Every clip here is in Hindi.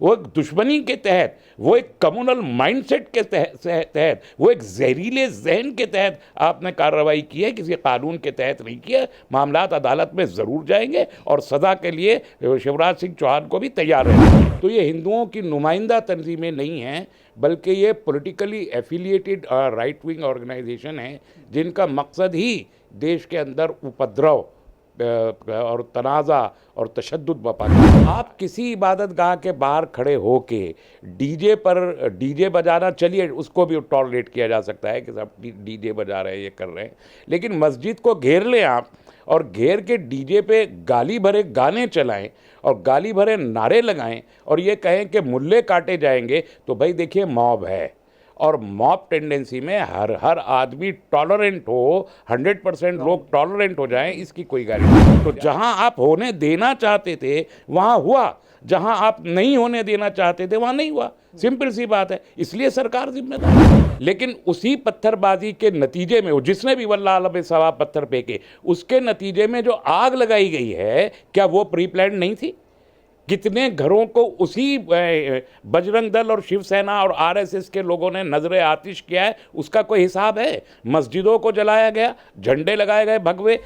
वो एक दुश्मनी के तहत, वो एक कम्युनल माइंडसेट के तहत, वो एक जहरीले जहन के तहत आपने कार्रवाई की है, किसी कानून के तहत नहीं किया। मामलात अदालत में ज़रूर जाएंगे और सज़ा के लिए शिवराज सिंह चौहान को भी तैयार रहेंगे। तो ये हिंदुओं की नुमाइंदा तंजीमें नहीं हैं, बल्कि ये politically affiliated right wing organization हैं, जिनका मकसद ही देश के अंदर उपद्रव और तनाज़ा और तशद्दुद बपा करना। आप किसी इबादत गाह के बाहर खड़े होके डीजे बजाना, चलिए उसको भी टॉलरेट किया जा सकता है कि सब डीजे बजा रहे हैं, ये कर रहे हैं, लेकिन मस्जिद को घेर लें आप और घेर के डीजे पे गाली भरे गाने चलाएं और गाली भरे नारे लगाएं और ये कहें कि मुल्ले काटे जाएंगे, तो भाई देखिए मॉब है। और मॉब टेंडेंसी में हर आदमी टॉलरेंट हो, 100% लोग टॉलरेंट हो जाएं, इसकी कोई गारंटी नहीं। तो जहां आप होने देना चाहते थे वहां हुआ, जहां आप नहीं होने देना चाहते थे वहां नहीं हुआ। सिंपल सी बात है, इसलिए सरकार जिम्मेदार है। लेकिन उसी पत्थरबाजी के नतीजे में, जिसने भी वल्लाह अल्लाह सवा पत्थर फेंके, उसके नतीजे में जो आग लगाई गई है, क्या वो प्री प्लान नहीं थी? कितने घरों को उसी बजरंग दल और शिवसेना और आरएसएस के लोगों ने नजरे आतिश किया है, उसका कोई हिसाब है? मस्जिदों को जलाया गया, झंडे लगाए गए भगवे।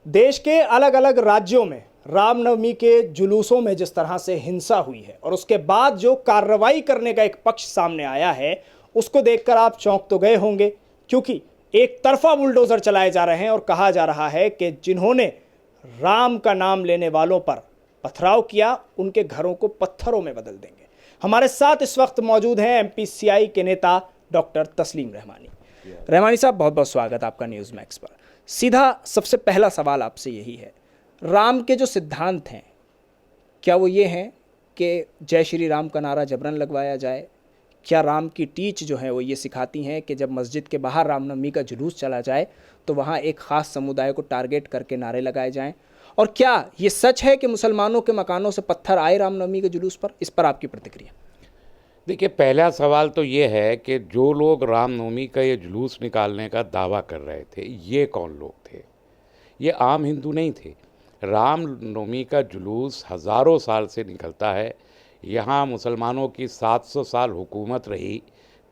देश के अलग अलग राज्यों में रामनवमी के जुलूसों में जिस तरह से हिंसा हुई है और उसके बाद जो कार्रवाई करने का एक पक्ष सामने आया है, उसको देखकर आप चौंक तो गए होंगे, क्योंकि एक तरफा बुलडोजर चलाए जा रहे हैं और कहा जा रहा है कि जिन्होंने राम का नाम लेने वालों पर पथराव किया, उनके घरों को पत्थरों में बदल देंगे। हमारे साथ इस वक्त मौजूद हैं एमपीसीआई के नेता डॉक्टर तस्लीम रहमानी। रहमानी साहब, बहुत बहुत स्वागत आपका न्यूज़ मैक्स पर। सीधा सबसे पहला सवाल आपसे यही है, राम के जो सिद्धांत हैं, क्या वो ये हैं कि जय श्री राम का नारा जबरन लगवाया जाए? क्या राम की टीच जो है वो ये सिखाती हैं कि जब मस्जिद के बाहर रामनवमी का जुलूस चला जाए तो वहाँ एक ख़ास समुदाय को टारगेट करके नारे लगाए जाएं? और क्या ये सच है कि मुसलमानों के मकानों से पत्थर आए रामनवमी के जुलूस पर? इस पर आपकी प्रतिक्रिया। देखिए, पहला सवाल तो ये है कि जो लोग रामनवमी का ये जुलूस निकालने का दावा कर रहे थे, ये कौन लोग थे? ये आम हिंदू नहीं थे। रामनवमी का जुलूस हज़ारों साल से निकलता है। यहाँ मुसलमानों की 700 साल हुकूमत रही,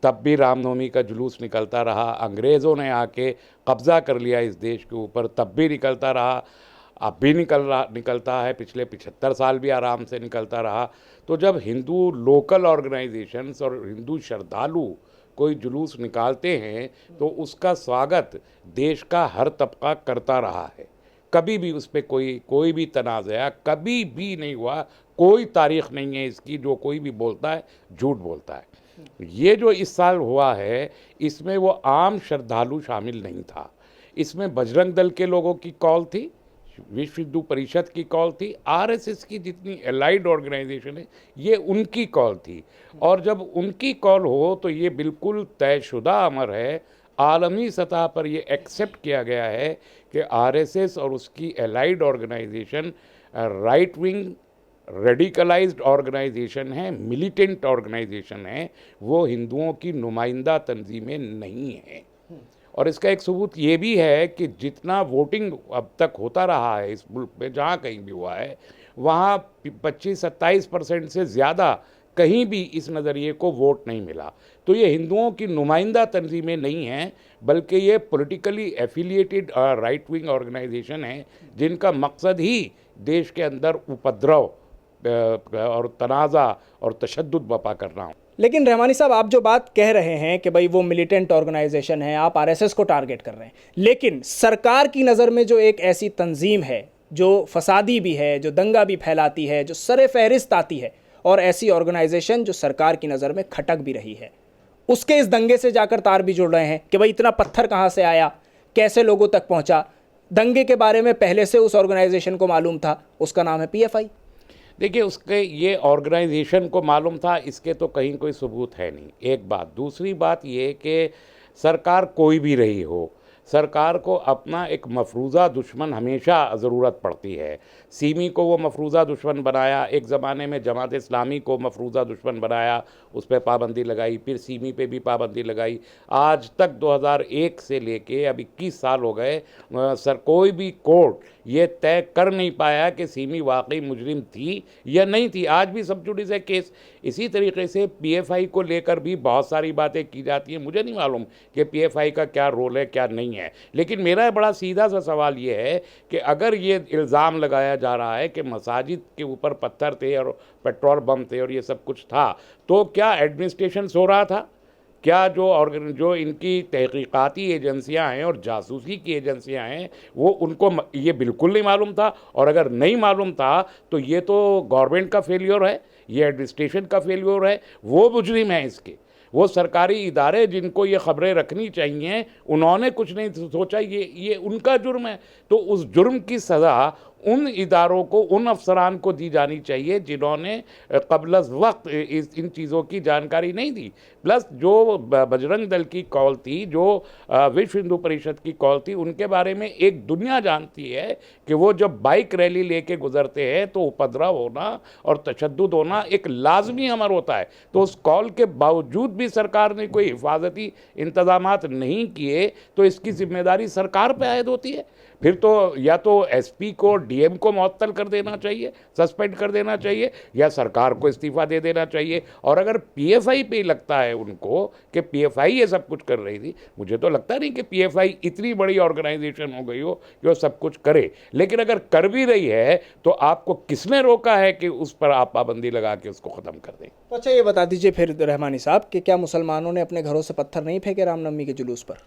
तब भी रामनवमी का जुलूस निकलता रहा। अंग्रेज़ों ने आके कब्ज़ा कर लिया इस देश के ऊपर, तब भी निकलता रहा। अब भी निकलता है, पिछले 75 साल भी आराम से निकलता रहा। तो जब हिंदू लोकल ऑर्गेनाइजेशंस और हिंदू श्रद्धालु कोई जुलूस निकालते हैं तो उसका स्वागत देश का हर तबका करता रहा है। कभी भी उस पर कोई भी तनाज़ा कभी भी नहीं हुआ। कोई तारीख नहीं है इसकी, जो कोई भी बोलता है झूठ बोलता है। ये जो इस साल हुआ है, इसमें वो आम श्रद्धालु शामिल नहीं था। इसमें बजरंग दल के लोगों की कॉल थी, विश्व हिंदू परिषद की कॉल थी, आरएसएस की जितनी एलाइड ऑर्गेनाइजेशन है ये उनकी कॉल थी। और जब उनकी कॉल हो तो ये बिल्कुल तयशुदा अमर है, आलमी सतह पर ये एक्सेप्ट किया गया है कि आरएसएस और उसकी allied organization right wing radicalized organization है, मिलिटेंट ऑर्गेनाइजेशन है, वो हिंदुओं की नुमाइंदा तंजीमें नहीं हैं। और इसका एक सबूत ये भी है कि जितना वोटिंग अब तक होता रहा है इस मुल्क में, जहाँ कहीं भी हुआ है, वहाँ 25-27% से ज़्यादा कहीं भी इस नज़रिए को वोट नहीं मिला। तो ये हिंदुओं की नुमाइंदा तंजीमें नहीं हैं, बल्कि ये politically affiliated right wing organization हैं, जिनका मकसद ही देश के अंदर उपद्रव और तनाज़ा और तशद्दुद बपा करना हो। लेकिन रहमानी साहब, आप जो बात कह रहे हैं कि भाई वो मिलिटेंट ऑर्गेनाइजेशन है, आप आरएसएस को टारगेट कर रहे हैं, लेकिन सरकार की नज़र में जो एक ऐसी तंजीम है जो फसादी भी है, जो दंगा भी फैलाती है, जो सरे फहरिस्त आती है, और ऐसी ऑर्गेनाइजेशन जो सरकार की नज़र में खटक भी रही है, उसके इस दंगे से जाकर तार भी जुड़ रहे हैं कि भाई इतना पत्थर कहाँ से आया, कैसे लोगों तक पहुँचा। दंगे के बारे में पहले से उस ऑर्गेनाइजेशन को मालूम था, उसका नाम है पीएफआई। देखिए, उसके ये ऑर्गेनाइजेशन को मालूम था, इसके तो कहीं कोई सबूत है नहीं, एक बात। दूसरी बात ये कि सरकार कोई भी रही हो, सरकार को अपना एक मफरूज़ा दुश्मन हमेशा ज़रूरत पड़ती है। सिमी को वो मफरूज़ा दुश्मन बनाया, एक ज़माने में जमात इस्लामी को मफरूज़ा दुश्मन बनाया, उस पर पाबंदी लगाई, फिर सिमी पे भी पाबंदी लगाई। आज तक 2001 से लेके अब 21 साल हो गए, कोई भी कोर्ट ये तय कर नहीं पाया कि सिमी वाकई मुजरिम थी या नहीं थी। आज भी सब जुडिस है केस। इसी तरीके से पीएफआई को लेकर भी बहुत सारी बातें की जाती हैं। मुझे नहीं मालूम कि पीएफआई का क्या रोल है क्या नहीं है, लेकिन मेरा बड़ा सीधा सा सवाल ये है कि अगर ये इल्ज़ाम लगाया जा रहा है कि मसाजिद के ऊपर पत्थर थे और पेट्रोल बम थे और ये सब कुछ था, तो क्या एडमिनिस्ट्रेशन सो रहा था? क्या जो इनकी तहकीकाती एजेंसियां हैं और जासूसी की एजेंसियां हैं वो उनको ये बिल्कुल नहीं मालूम था? और अगर नहीं मालूम था तो ये तो गवर्नमेंट का फेलियर है, ये एडमिनिस्ट्रेशन का फेलियर है। वो मुजरिम है इसके, वो सरकारी इदारे जिनको ये ख़बरें रखनी चाहिए उन्होंने कुछ नहीं सोचा, ये उनका जुर्म है। तो उस जुर्म की सज़ा उन इदारों को, उन अफसरान को दी जानी चाहिए जिन्होंने क़ब्ल वक्त इन चीज़ों की जानकारी नहीं दी। प्लस जो बजरंग दल की कॉल थी, जो विश्व हिंदू परिषद की कॉल थी, उनके बारे में एक दुनिया जानती है कि वो जब बाइक रैली लेके गुजरते हैं तो उपद्रव होना और तशद्दुद होना एक लाजमी अमर होता है। तो उस कॉल के बावजूद भी सरकार ने कोई हिफाजती इंतजामात नहीं किए तो इसकी जिम्मेदारी सरकार पर आयद होती है। फिर तो या तो एसपी को, डीएम को मुअत्तल कर देना चाहिए, सस्पेंड कर देना चाहिए, या सरकार को इस्तीफ़ा दे देना चाहिए। और अगर पीएफआई पे लगता है उनको कि पीएफआई ये सब कुछ कर रही थी, मुझे तो लगता नहीं कि पीएफआई इतनी बड़ी ऑर्गेनाइजेशन हो गई हो कि वो सब कुछ करे। लेकिन अगर कर भी रही है तो आपको किसने रोका है कि उस पर आप पाबंदी लगा के उसको ख़त्म कर दें? तो अच्छा ये बता दीजिए फिर रहमानी साहब कि क्या मुसलमानों ने अपने घरों से पत्थर नहीं फेंके रामनवमी के जुलूस पर?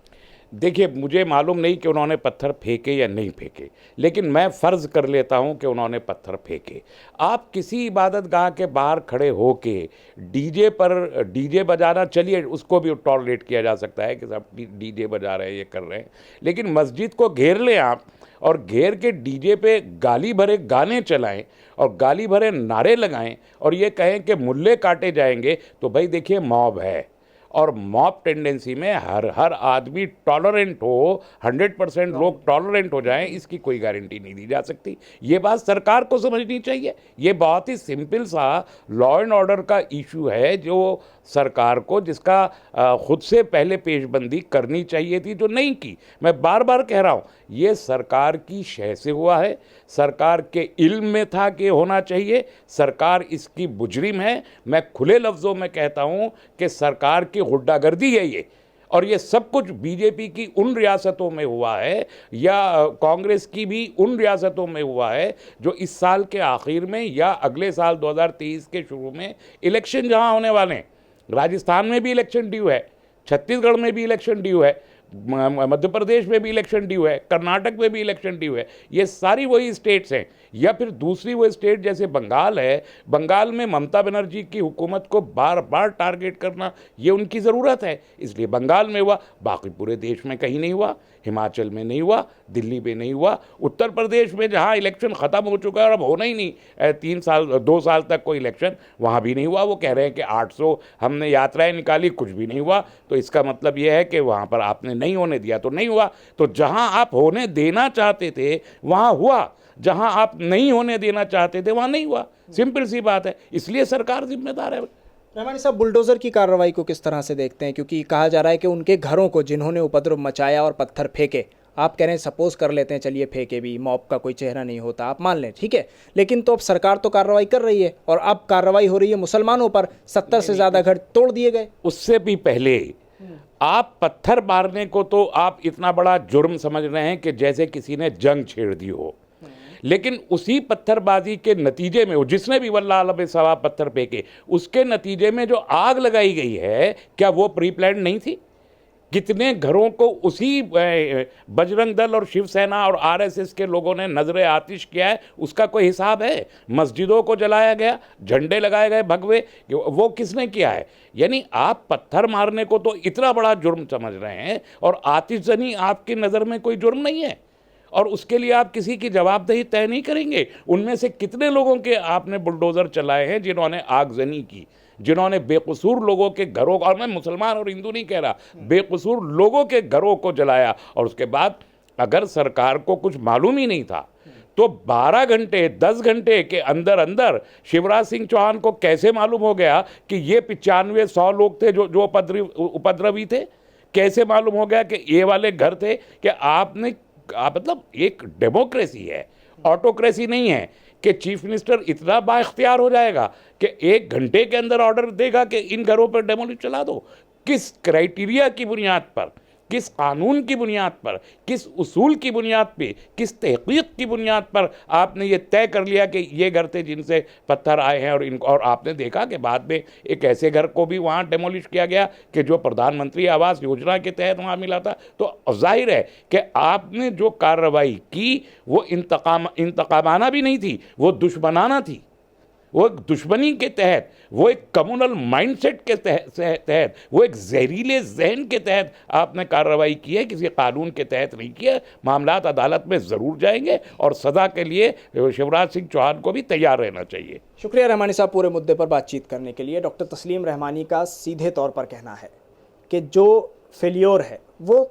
देखिए, मुझे मालूम नहीं कि उन्होंने पत्थर फेंके या नहीं फेंके, लेकिन मैं फ़र्ज़ कर लेता हूं कि उन्होंने पत्थर फेंके। आप किसी इबादत गाह के बाहर खड़े होके डीजे बजाना, चलिए उसको भी टॉलरेट किया जा सकता है कि सब डीजे बजा रहे हैं, ये कर रहे हैं, लेकिन मस्जिद को घेर लें आप और घेर के डीजे पे गाली भरे गाने चलाएं और गाली भरे नारे लगाएं और ये कहें कि मुल्ले काटे जाएंगे, तो भाई देखिए मॉब है। और मॉब टेंडेंसी में हर आदमी टॉलरेंट हो, 100% लोग टॉलरेंट हो जाएं, इसकी कोई गारंटी नहीं दी जा सकती। ये बात सरकार को समझनी चाहिए। ये बहुत ही सिंपल सा लॉ एंड ऑर्डर का इशू है जो सरकार को, जिसका खुद से पहले पेशबंदी करनी चाहिए थी, जो नहीं की। मैं बार बार कह रहा हूँ, ये सरकार की शय से हुआ है, सरकार के इल्म में था कि होना चाहिए, सरकार इसकी मुजरिम है। मैं खुले लफ्ज़ों में कहता हूँ कि सरकार की गुंडागर्दी है ये, और ये सब कुछ बीजेपी की उन रियासतों में हुआ है या कांग्रेस की भी उन रियासतों में हुआ है जो इस साल के आखिर में या अगले साल 2023 के शुरू में इलेक्शन जहाँ होने वाले हैं। राजस्थान में भी इलेक्शन ड्यू है, छत्तीसगढ़ में भी इलेक्शन ड्यू है, मध्य प्रदेश में भी इलेक्शन ड्यू है, कर्नाटक में भी इलेक्शन ड्यू है। ये सारी वही स्टेट्स हैं। या फिर दूसरी वो स्टेट जैसे बंगाल है, बंगाल में ममता बनर्जी की हुकूमत को बार बार टारगेट करना ये उनकी ज़रूरत है, इसलिए बंगाल में हुआ, बाकी पूरे देश में कहीं नहीं हुआ। हिमाचल में नहीं हुआ, दिल्ली में नहीं हुआ, उत्तर प्रदेश में जहाँ इलेक्शन ख़त्म हो चुका है और अब होना ही नहीं, 2 साल तक कोई इलेक्शन, वहाँ भी नहीं हुआ। वो कह रहे हैं कि 800 हमने यात्राएं निकाली, कुछ भी नहीं हुआ। तो इसका मतलब ये है कि वहाँ पर आपने नहीं होने दिया तो नहीं हुआ। तो जहाँ आप होने देना चाहते थे वहाँ हुआ, जहाँ आप नहीं होने देना चाहते थे वहाँ नहीं हुआ। सिंपल सी बात है, इसलिए सरकार जिम्मेदार है। रहमानी साहब, बुलडोज़र की कार्रवाई को किस तरह से देखते हैं? क्योंकि कहा जा रहा है कि उनके घरों को जिन्होंने उपद्रव मचाया और पत्थर फेंके, आप कह रहे हैं सपोज कर लेते हैं, चलिए फेंके भी, मॉब का कोई चेहरा नहीं होता, आप मान लें, ठीक है, लेकिन तो अब सरकार तो कार्रवाई कर रही है और अब कार्रवाई हो रही है मुसलमानों पर। 70 से ज़्यादा घर तोड़ दिए गए। उससे भी पहले आप पत्थर मारने को तो आप इतना बड़ा जुर्म समझ रहे हैं कि जैसे किसी ने जंग छेड़ दी हो, लेकिन उसी पत्थरबाजी के नतीजे में, जिसने भी वल्लाह अलैहि सवा पत्थर फेंके, उसके नतीजे में जो आग लगाई गई है, क्या वो प्री प्लान नहीं थी? कितने घरों को उसी बजरंग दल और शिवसेना और आरएसएस के लोगों ने नजरे आतिश किया है, उसका कोई हिसाब है? मस्जिदों को जलाया गया, झंडे लगाए गए भगवे, वो किसने किया है? यानी आप पत्थर मारने को तो इतना बड़ा जुर्म समझ रहे हैं और आतिशजनी आपकी नज़र में कोई जुर्म नहीं है, और उसके लिए आप किसी की जवाबदेही तय नहीं करेंगे। उनमें से कितने लोगों के आपने बुलडोज़र चलाए हैं जिन्होंने आगजनी की, जिन्होंने बेकसूर लोगों के घरों, और मैं मुसलमान और हिंदू नहीं कह रहा, बेकसूर लोगों के घरों को जलाया। और उसके बाद अगर सरकार को कुछ मालूम ही नहीं था तो 12 घंटे 10 घंटे के अंदर अंदर शिवराज सिंह चौहान को कैसे मालूम हो गया कि ये 95-100 लोग थे जो जो उपद्रवी थे? कैसे मालूम हो गया कि ये वाले घर थे? कि आपने मतलब एक डेमोक्रेसी है, ऑटोक्रेसी नहीं है कि चीफ मिनिस्टर इतना बाइख्तियार हो जाएगा कि 1 घंटे के अंदर ऑर्डर देगा कि इन घरों पर डेमोलिश चला दो। किस क्राइटेरिया की बुनियाद पर, किस कानून की बुनियाद पर, किस उसूल की बुनियाद पे, किस तहकीक की बुनियाद पर आपने ये तय कर लिया कि ये घर थे जिनसे पत्थर आए हैं? और आपने देखा कि बाद में एक ऐसे घर को भी वहाँ डेमोलिश किया गया कि जो प्रधानमंत्री आवास योजना के तहत वहाँ मिला था। तो जाहिर है कि आपने जो कार्रवाई की वो इंतकामाना भी नहीं थी, वो दुश्मनाना थी। वो एक दुश्मनी के तहत, वो एक कम्युनल माइंडसेट के तहत, वो एक जहरीले जहन के तहत आपने कार्रवाई की है, किसी कानून के तहत नहीं किया। मामलात अदालत में ज़रूर जाएंगे और सज़ा के लिए शिवराज सिंह चौहान को भी तैयार रहना चाहिए। शुक्रिया रहमानी साहब पूरे मुद्दे पर बातचीत करने के लिए। डॉक्टर तस्लीम रहमानी का सीधे तौर पर कहना है कि जो फेलियोर है वो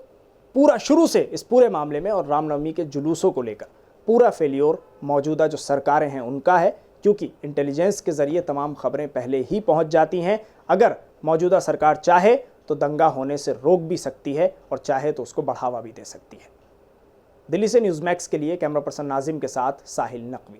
पूरा शुरू से इस पूरे मामले में और रामनवमी के जुलूसों को लेकर पूरा फेलियोर मौजूदा जो सरकारें हैं उनका है, क्योंकि इंटेलिजेंस के ज़रिए तमाम खबरें पहले ही पहुंच जाती हैं। अगर मौजूदा सरकार चाहे तो दंगा होने से रोक भी सकती है और चाहे तो उसको बढ़ावा भी दे सकती है। दिल्ली से न्यूज़ मैक्स के लिए कैमरा पर्सन नाजिम के साथ साहिल नकवी।